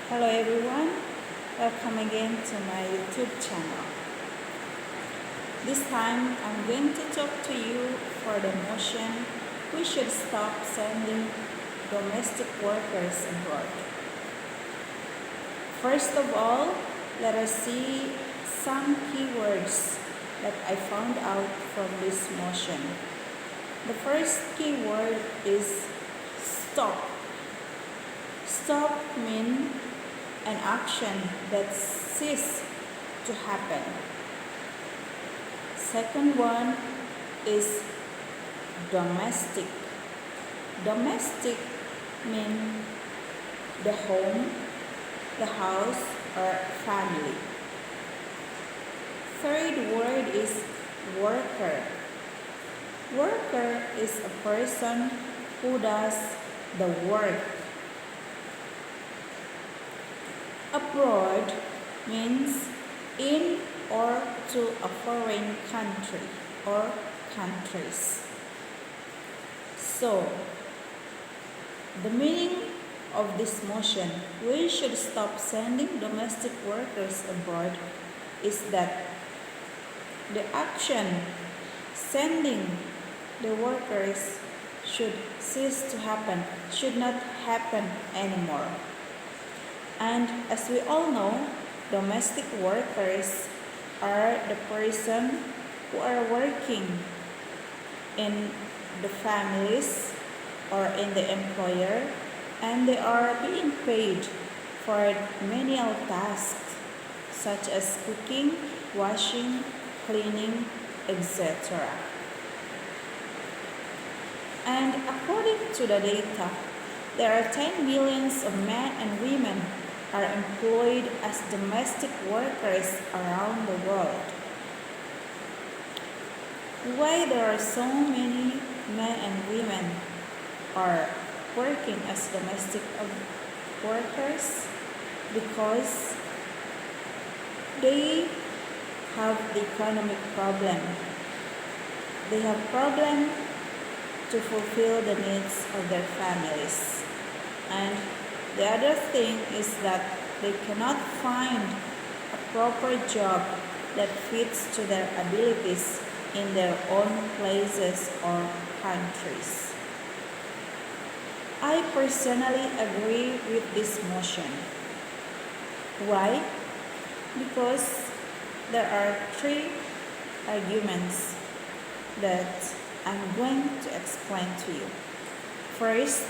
Hello everyone, welcome again to my YouTube channel. This time I'm going to talk to you for the motion we should stop sending domestic workers abroad. First of all, let us see some keywords that I found out from this motion. The first keyword is stop. Stop means an action that ceases to happen. Second one is domestic. Domestic means the home, the house, or family. Third word is worker. Worker is a person who does the work. Abroad means in or to a foreign country or countries. So, the meaning of this motion, we should stop sending domestic workers abroad, is that the action sending the workers should cease to happen, should not happen anymore. And as we all know, domestic workers are the person who are working in the families or in the employer, and they are being paid for menial tasks such as cooking, washing, cleaning, etc. And according to the data, there are 10 millions of men and women are employed as domestic workers around the world. Why there are so many men and women are working as domestic workers? Because they have the economic problem. They have problem to fulfill the needs of their families. And the other thing is that they cannot find a proper job that fits to their abilities in their own places or countries. I personally agree with this motion. Why? Because there are three arguments that I'm going to explain to you. First,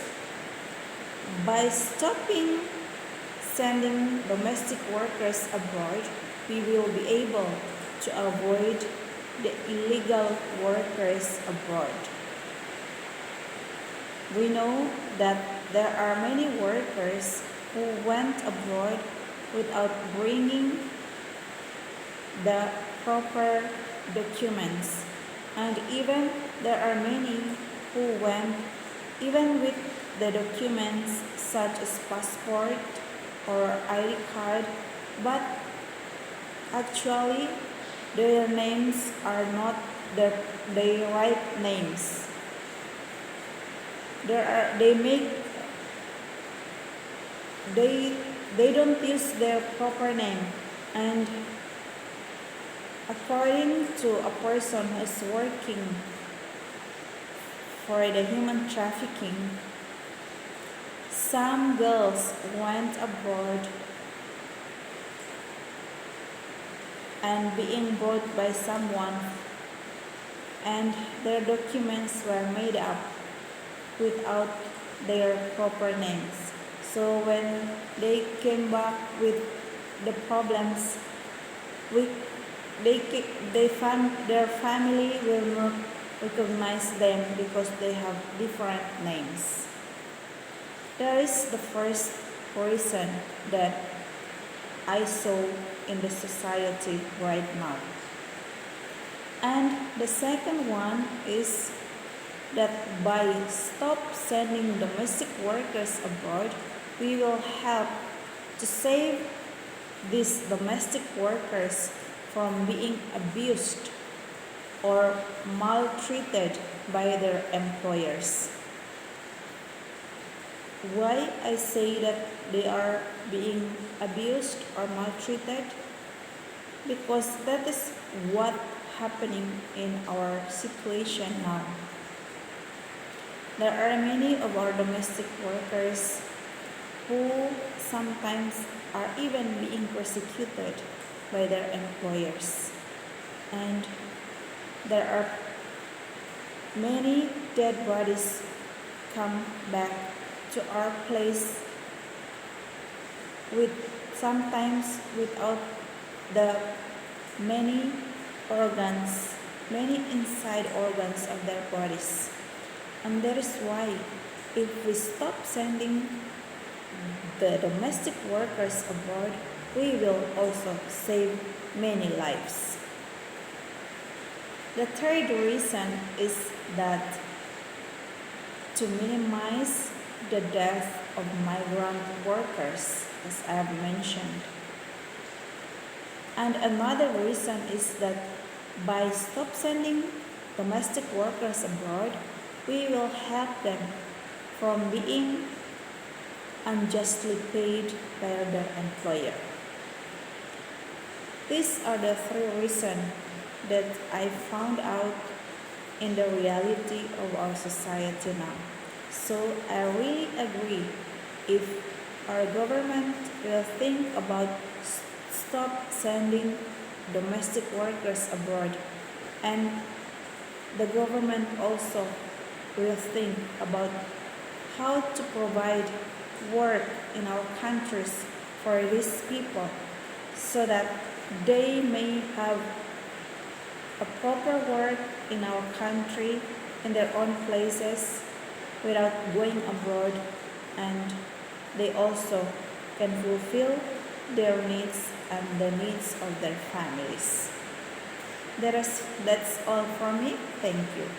by stopping sending domestic workers abroad, we will be able to avoid the illegal workers abroad. We know that there are many workers who went abroad without bringing the proper documents, and even there are many who went even with the documents such as passport or ID card, but actually their names are not the right names. They don't use their proper name, and according to a person who is working for the human trafficking, some girls went abroad and being brought by someone, and their documents were made up without their proper names. So when they came back with the problems, their family will not recognize them because they have different names. That is the first reason that I saw in the society right now. And the second one is that by stop sending domestic workers abroad, we will help to save these domestic workers from being abused or maltreated by their employers. Why I say that they are being abused or maltreated? Because that is what happening in our situation now. There are many of our domestic workers who sometimes are even being persecuted by their employers. And there are many dead bodies come back to our place with sometimes without the many organs, many inside organs of their bodies. And that is why if we stop sending the domestic workers abroad, we will also save many lives. The third reason is that to minimize the death of migrant workers, as I have mentioned. And another reason is that by stop sending domestic workers abroad, we will help them from being unjustly paid by their employer. These are the three reasons that I found out in the reality of our society now. So I really agree if our government will think about stop sending domestic workers abroad, and the government also will think about how to provide work in our countries for these people so that they may have a proper work in our country in their own places without going abroad, and they also can fulfill their needs and the needs of their families. That's all from me. Thank you.